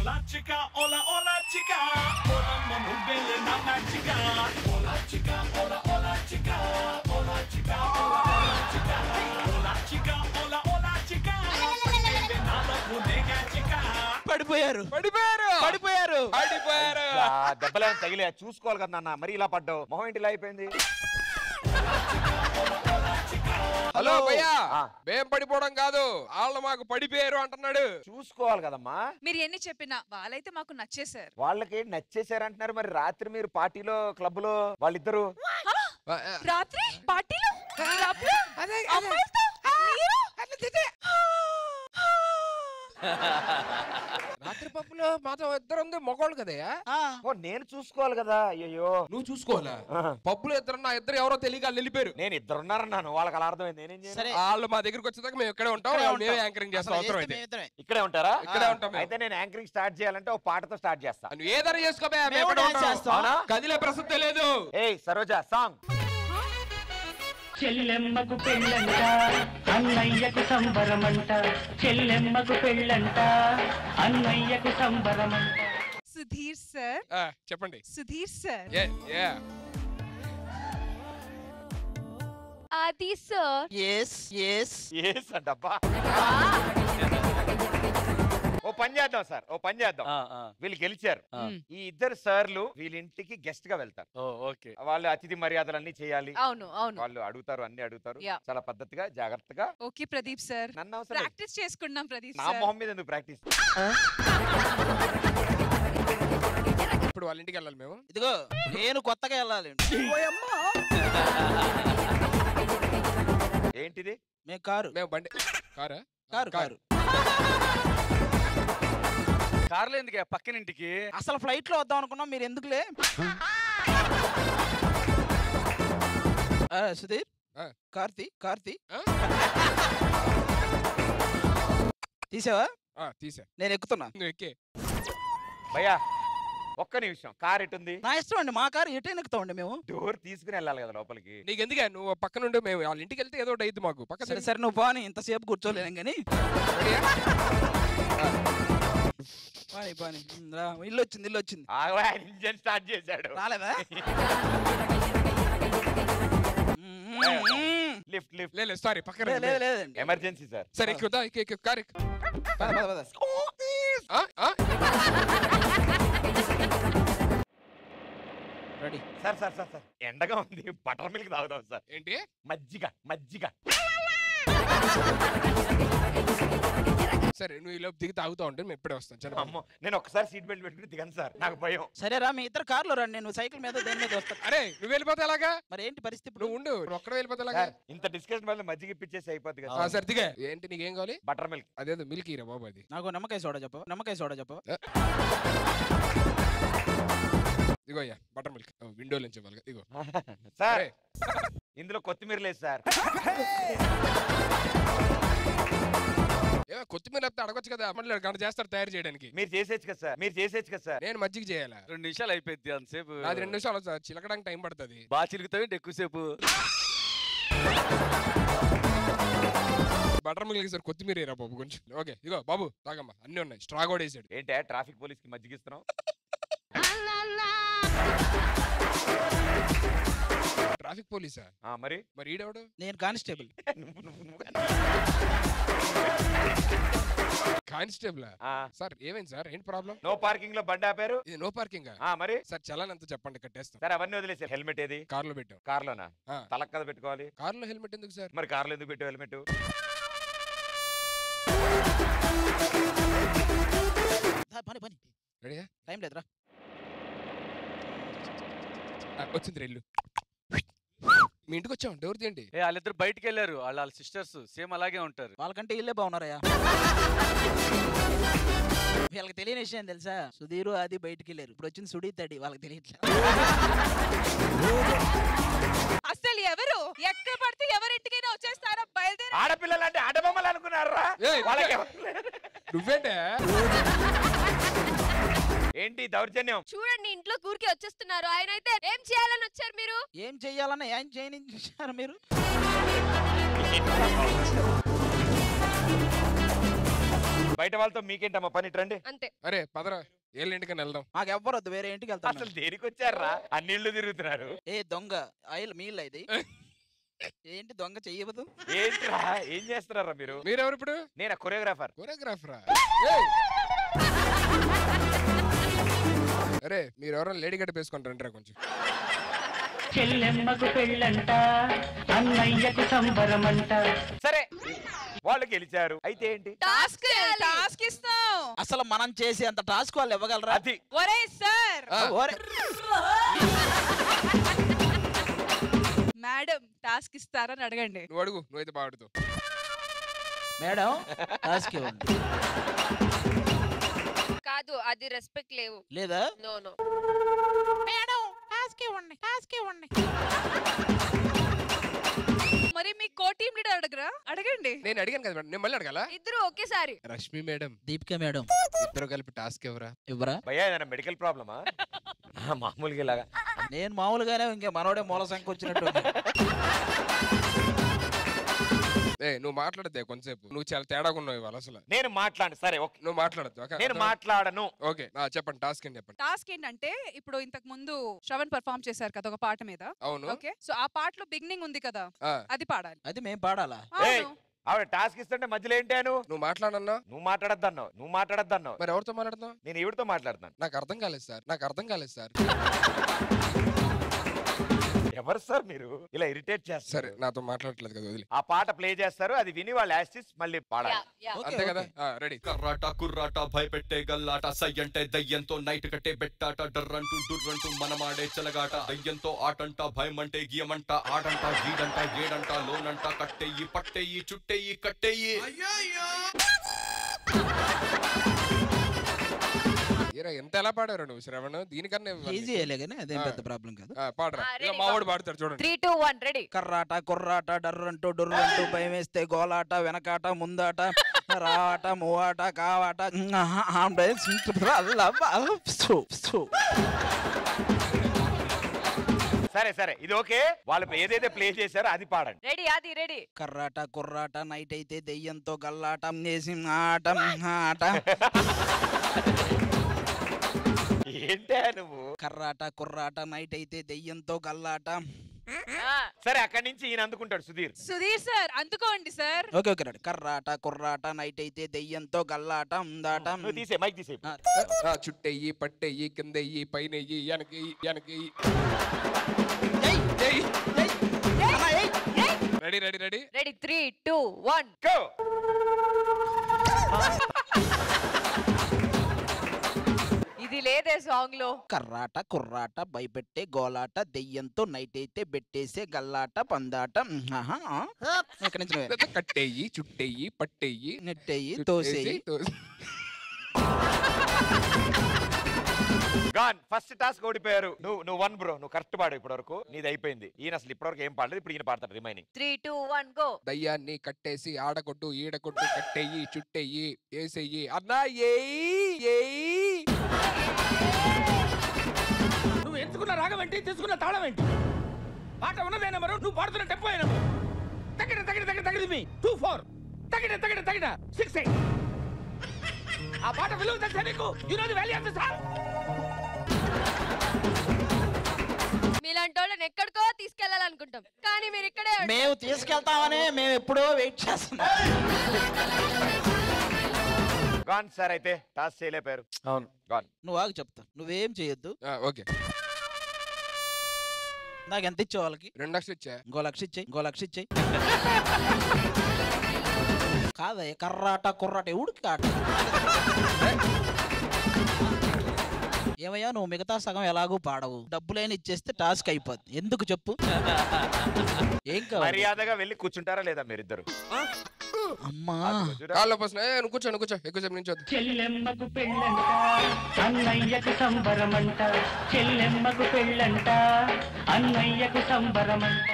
Ola chica, ola chica, ola manubele nana chica. Ola chica, ola chica, ola chica, ola chica, ola chica, ola chica. Manubele nana kunega chica. పడిపోయారు పడిపోయారు పడిపోయారు పడిపోయారు. దెబ్బలేని తగిలే చూసుకోవాలి కదా నాన్న, మరి ఇలా పడ్డావు, మొహం ఏంటి ఇలా అయిపోయింది? హలో భయ్యా, ఆ. మేం పడిపోవడం కాదు, వాళ్ళు మాకు పడిపోయారు అంటున్నాడు. చూసుకోవాలి కదమ్మా. మీరు ఎన్ని చెప్పినా వాళ్ళైతే మాకు నచ్చేశారు. వాళ్ళకి నచ్చేసారంటున్నారు, మరి రాత్రి మీరు పార్టీలో క్లబ్ లో వాళ్ళిద్దరు రాత్రి పార్టీలో క్లబ్లో అమ్మాయిలతో మీరు? రాత్రి పప్పులో మాతో ఇద్దరు ఉంది మగోళ్ళు కదయ్యా. ఓ, నేను చూసుకోవాలి కదా. అయ్యో, నువ్వు చూసుకోవాలా? పప్పులో ఇద్దరు, నా ఇద్దరు ఎవరో తెలియక వాళ్ళు వెళ్ళిపోయారు. నేను ఇద్దరున్నారన్నాను, వాళ్ళకి అలా అర్థమైంది. నేనేం చేయను? సరే వాళ్ళు మా దగ్గరికి వచ్చేదాకా మేము ఇక్కడే ఉంటాం, మేమే యాంకరింగ్ చేస్తాం. అవసరం అయితే ఇక్కడే ఉంటారా? ఇక్కడే ఉంటాం మేము. అయితే నేను యాంకరింగ్ స్టార్ట్ చేయాలంటే ఒక పాటతో స్టార్ట్ చేస్తా. నువ్వు ఏదైనా చేసుకోబే, మేము మేము ఇక్కడే డాన్స్ ఉంటాం. చేస్తాం. అవునా? కదిలే ప్రసక్తే లేదు. ఏయ్ సరోజా, సాంగ్. చెల్లెమ్మకు పెళ్ళంట అన్నయ్యకు సంబరమంట చెల్లెమ్మకు పెళ్ళంట అన్నయ్యకు సంబరమంట. సుధీర్ సార్, చెప్పండి. సుధీర్ సార్. ఆది సార్. ఎస్ ఎస్ ఏస్ అంటబ్బా. ఓ పని చేద్దాం సార్, ఓ పని చేద్దాం. వీళ్ళు గెలిచారు. ఈ ఇద్దరు సార్లు వీళ్ళ ఇంటికి గెస్ట్ గా వెళ్తారు. ఓకే. వాళ్ళు అతిథి మర్యాదలన్నీ చేయాలి. అవును అవును. వాళ్ళు అడుగుతారు, అన్ని అడుగుతారు. Yeah. చాలా పద్ధతిగా, జాగ్రత్తగా. ఓకే ప్రదీప్ సార్, నన్ను అవసరం లేదు. ప్రాక్టీస్ చేసుకున్నాం ప్రదీప్ నా సార్. మొహం మీద ఎందుకు ప్రాక్టీస్? ఇప్పుడు వాళ్ళ ఇంటికి వెళ్ళాలి మేము. ఇదిగో నేను కొత్తగా వెళ్ళాలి. ఏంటిది? మేము కారు మేము బండి కారా కారు కారు కార్లో ఎందుకు పక్కన ఇంటికి? అసలు ఫ్లైట్ లో వద్దాం అనుకున్నాం, మీరు ఎందుకులే? సుధీర్, కార్తీ తీసావా? తీసా. నేను ఎక్కుతున్నా. నువ్వు ఎక్కే. భయ్యా ఒక్క నిమిషం, కార్ ఎటుంది? నా ఇష్టం అండి, మా కారు ఎటైనా ఎక్కుతామండి మేము. డోర్ తీసుకుని వెళ్ళాలి కదా లోపలికి. నీకు ఎందుకే, నువ్వు పక్కన ఉండి మేము వాళ్ళ ఇంటికి వెళ్తే ఏదో ఒకటి అయింది మాకు. పక్కన సరే సరే, నువ్వు పోనీ, ఇంతసేపు కూర్చోలేను కానీ పోనీ పోనీ. ఇల్లు వచ్చింది. ఆగవా, ఇంజన్ స్టార్ట్ చేశాడు. రాలేదా? Lift lift. లేదు సారీ, పక్కన లేదండి. Emergency sir. సరే ఎక్కుదా, ఎక్కు కారు ఎక్కు. పద, పద, పద. Ready. Sir sir sir sir, ఎండగా ఉంది, బటర్ మిల్క్ తాగుదాం సార్. ఏంటి? మజ్జిగ. సరే నువ్వు ఈ లోపు దిగి తాగుతా ఉంటే మేము ఇప్పుడే వస్తాం. అమ్మో, నేను ఒక్కసారి సీట్ బెల్ట్ పెట్టుకుని దిగాను సార్, నాకు భయం. సరేరా, మీ ఇద్దరు కార్లో రండి, నేను సైకిల్ మీద దేని మీద వస్తాను. అరే నువ్వు వెళ్ళిపోతే ఎలాగా? మరి ఏంటి పరిస్థితి? నువ్వు ఉండు, ఒక్కడ వెళ్ళిపోతే ఎలాగా? సార్, ఇంత డిస్కషన్ వల్ల మజ్జిగ ఇప్పించేసి అయిపోద్ది కదా. సరే దిగా. ఏంటి నీకేం కావాలి? Butter milk. అదేదో మిల్క్ ఇరా బాబు. అది నాకు నిమ్మకాయ సోడా చెప్పు. ఇగో అయ్యా బటర్ మిల్క్, విండో నుంచి ఇవ్వాలి. ఇగో సార్, ఇందులో కొత్తిమీర లేదు సార్. కొత్తిమీర లేకపోతే అడగొచ్చు కదా, మళ్ళీ గంట చేస్తారు తయారు చేయడానికి. మీరు చేసేచ్చు కదా సార్. నేను మజ్జిగ చేయాలా? 2 నిమిషాలు అయిపోయింది అంతసేపు. అది 2 నిమిషాలు సార్, చిలకడానికి టైం పడుతుంది. బాగా చిలుకుతావు ఎక్కువసేపు. బటర్ మిల్క్ సార్, కొత్తిమీర ఇరా బాబు కొంచెం. ఓకే ఇగో బాబు తాగమ్మా, అన్ని ఉన్నాయి. స్ట్రా కూడా వేసాడు. ఏంటే ట్రాఫిక్ పోలీస్ కి మజ్జిగ ఇస్తున్నావు? ట్రాఫిక్ పోలీసా? మరి ఈడెవడు? నేను కానిస్టేబుల్. Constable sir. ఏమైంది సార్, ఏంటి ప్రాబ్లం? నో పార్కింగ్ లో బండి ఆపారు. ఇది నో పార్కింగ్? మరి సార్ చలాన్ ఎంత చెప్పండి, కట్టేస్తాం. సార్ అవన్నీ వదిలేసారు. హెల్మెట్ ఏది? కార్లో పెట్టాం. కార్లోనా? తలక్ కదా పెట్టుకోవాలి. కార్లో హెల్మెట్ ఎందుకు సార్? మరి కార్లో ఎందుకు పెట్టావు హెల్మెట్? పని రెడీయా? టైం లేదురా. వచ్చింది రెల్లు. మీ ఇంటికి వచ్చాం, డోర్ తీయండి. వాళ్ళిద్దరు బయటికి వెళ్ళారు, వాళ్ళ సిస్టర్స్ సేమ్ అలాగే ఉంటారు. వాళ్ళకంటే ఇల్లే బాగున్నారయ్యా. వీళ్ళకి తెలియని విషయం తెలుసా, సుధీరు అది బయటికి వెళ్ళారు, ఇప్పుడు వచ్చింది సుడి తడి, వాళ్ళకి తెలియట్లేదు. అసలు ఎవరు ఎక్కడ పడితే ఎవరింటికైనా వచ్చేస్తారా? బయలుదేరి. ఆడపిల్లలు అంటే ఆడబొమ్మలు అనుకున్నారా? నువ్వేంటే ఏంటి దౌర్జన్యం? చూడండి, ఇంట్లో ఊరికి వచ్చేస్తున్నారు. ఆయన అయితే ఏం చేయాలని వచ్చారు మీరు? ఏం చెయ్యాలన్నా ఏం చేయని చూసారు మీరు? బయట వాళ్ళతో మీకేంటమ్మా పని రండి. అంతే. అరే పదరా ఏళ్ళింటికని వెళ్దాం. మాకు ఎవ్వరొద్దు, వేరే ఇంటికి వెళ్తాం. అసలు దేనికి వచ్చారా అన్ని ఇళ్ళు తిరుగుతున్నారు? ఏ దొంగ ఆయిల్ మీల్ ఇది ఏంటి దొంగ చెయ్యదు? ఏంట్రా ఏం చేస్తున్నారా మీరు? మీరెవరు ఇప్పుడు? నేను కొరియోగ్రాఫర్. కొరియోగ్రాఫరా? అరే మీరెవరో లేడీ గడ్డ వేసుకుంటారంటారా కొంచెం? చెల్లెమ్మకు పెళ్ళంట అన్నయ్యకు సంబరమంట. సరే వాళ్ళు గెలిచారు అయితే ఏంటి? టాస్క్ టాస్క్ ఇస్తాం. అసలు మనం చేసే అంత టాస్క్ వాళ్ళు ఇవ్వగలరా? అది ఒరే సార్, మేడం టాస్క్ ఇస్తారని అడగండి. నువ్వు అడుగు, నువ్వైతే బాగుడుతావు. మేడం టాస్క్ ఇవ్వండి. కాదు, అది రెస్పెక్ట్ లేవు. లేదా? No no. మేడం టాస్క్ ఇవ్వండి, టాస్క్ ఇవ్వండి. మరి మీ కో టీమ్ లీడర్ అడగరా? అడగండి. నేను అడిగాను కదా మేడం, నేను మళ్ళీ అడగాల? ఇద్దరు ఒకేసారి. రష్మి మేడం, దీపిక మేడం ఇద్దరు కలిపి టాస్క్ ఎవరా? ఇవ్వరా? భయ్యా ఏదైనా మెడికల్ ప్రాబ్లమా? మామూలుగా ఇలాగా నేను మామూలుగానే ఇంకా మనోడే మూల సంఖ్య వచ్చినట్టు. ఏ నువ్వు మాట్లాడద్దే కొంతసేపు, నువ్వు చాలా తేడాగా ఉన్నావు ఇవాళ అసలు. నేను మాట్లాడు. సరే ఓకే, నువ్వు మాట్లాడద్దు. నేను మాట్లాడను. ఓకే చెప్పండి, టాస్క్ ఏంటి చెప్పండి. టాస్క్ ఏంటంటే ఇప్పుడు ఇంతకు ముందు శ్రవణ్ పర్ఫార్మ్ చేశారు కదా ఒక పాట మీద. అవును. ఓకే, సో ఆ పాటలో బిగినింగ్ ఉంది కదా, అది పాడాలి. అది మేము పాడాలా? అవును. ఆవిడ టాస్క్ ఇస్తుంటే మధ్యలో ఏంటాను? నువ్వు మాట్లాడన్నా? నువ్వు మాట్లాడద్దన్నావు. నువ్వు మాట్లాడద్దన్నావు. మరి ఎవరితో మాట్లాడుతున్నావు? నేను ఈవిడతో మాట్లాడుతాను. నాకు అర్థం కాలేదు సార్, నాకు అర్థం కాలేదు సార్. ఎవరు సార్ మీరు ఇలా ఇరిటేట్ చేస్తారు? సరే నాతో మాట్లాడట్లేదు కదా, వదిలి. ఆ పాట ప్లే చేస్తారు, అది విని వాళ్ళు యాస్టిస్ మళ్ళీ పాడాలి. అంతే కదా? రెడీ. కర్రాట కుర్రాట భయపెట్టే గల్లాట సై అంటే దయ్యంతో నైట్ కట్టే బెట్టాట డర్రంటూ డుర్రంటూ మనమాడే చెలగాట దయ్యంతో ఆటంట భయమంటే గియమంట ఆడంట గీడంట గేడంట లోనంట కట్టెయ్యి పట్టెయ్యి చుట్టెయ్యి కట్టెయ్యి. ఎంత ఎలా పాడారు నువ్వు శ్రవణ్? దీనికన్నా ఈజీ కానీ అదేం పెద్ద ప్రాబ్లం కాదు. పాడరా, మా వాడు పాడతాడు చూడండి. 3 2 1 రెడీ. కర్రాట కుర్రాట డర్రంటూ డొర్రంటూ భయం వేస్తే గోలాట వెనకాట ముందాట రాట మూవాట కావాట. సరే సరే ఇది ఓకే. వాళ్ళు ఏదైతే ప్లే చేశారో అది పాడండి. రెడీ, అది రెడీ. కర్రాట కుర్రాట నైట్ అయితే దెయ్యంతో గల్లాటం చేసి ఆట ఆట. ఏంటే నువ్వు? కర్రాట కుర్రాట నైట్ అయితే దెయ్యంతో గల్లాట. సరే అక్కడి నుంచి ఈయన అందుకుంటాడు సుధీర్. సుధీర్ సార్ అందుకోండి సార్. ఓకే ఓకే రండి. కర్రాట కుర్రాట నైట్ అయితే దెయ్యంతో గల్లాట ఉందాట. తీసే మైక్ తీసే. చుట్టెయ్యి పట్టెయ్యి కిందెయ్యి పైనెయ్యి వెనకెయ్యి వెనకెయ్యి. Ready ready ready ready 3 2 1 go. ఇది లేదే సాంగ్ లో. కర్రాట కుర్రాట భయపెట్టే గోలాట దెయ్యంతో నైట్ అయితే బెట్టేసే గల్లాట పందాట. ఎక్కడి నుంచి? కట్టెయ్యి చుట్టెయ్యి పట్టెయ్యి నెట్టెయ్యి తోసేయి. గాన్ ఫస్ట్ టాస్క్ ఓడిపోయారు. నువ్వు వన్ బ్రో, నువ్వు కరెక్ట్ పాడు. ఇప్పటి వరకు నీది అయిపోయింది. ఈయన అసలు ఇప్పటివరకు ఏం పాడలేదు, ఇప్పుడు ఈయన పాడతాడు రిమైనింగ్. 3 2 1 గో. దయ్యాన్ని కట్టేసి ఆడకొట్టు ఈడకొట్టు కట్టెయ్యి చుట్టెయ్యి ఏసెయ్యి అన్నా ఏయ్. నువ్వు ఎంచుకున్న రాగం ఏంటి, తీసుకున్న తాళం ఏంటి? పాట ఉన్నదే నెంబరు, నువ్వు పాడుతున్న టెంపో నెంబరు. తగిన తగిన తగిన తగిన మీ 2 4 తగిన తగిన తగిన 6 8. ఆ పాట విలువ తెలుసా నీకు? You know the value of the song. మీలాంటి వాళ్ళని ఎక్కడికో తీసుకెళ్లాలనుకుంటాం, కానీ మీరు ఇక్కడే. మేము తీసుకెళ్తామని మేము ఎప్పుడో వెయిట్ చేస్తున్నాం. గాన్ సార్ అయితే టాస్క్ చేయలేపారు. అవును గాన్. నువ్వు ఆగు చెప్తా. నువ్వేం చేయొద్దు. ఓకే. నాకు ఎంత ఇచ్చే వాళ్ళకి? 2 లక్షలు ఇచ్చా. ఇంకో లక్ష ఇచ్చేయి. కాదయ్య కర్రాట కుర్రాట ఎవడికి కాట. ఏమయ్యా నువ్వు మిగతా సగం ఎలాగూ పాడవు, డబ్బులైనా ఇచ్చేస్తే టాస్క్ అయిపోద్ది. ఎందుకు చెప్పు? ఏం కావాలి? మర్యాదగా వెళ్ళి కూర్చుంటారా లేదా మీరిద్దరు? అమ్మా కాళ్ళ పోసిన నువ్వు కూర్చో ఎక్కువసేపు నుంచి వద్దు. చెల్లెమ్మకు పెళ్ళంట అన్నయ్యకు సంబరమంట. చెల్లెమ్మకు పెళ్ళంట అన్నయ్యకు సంబరమంట.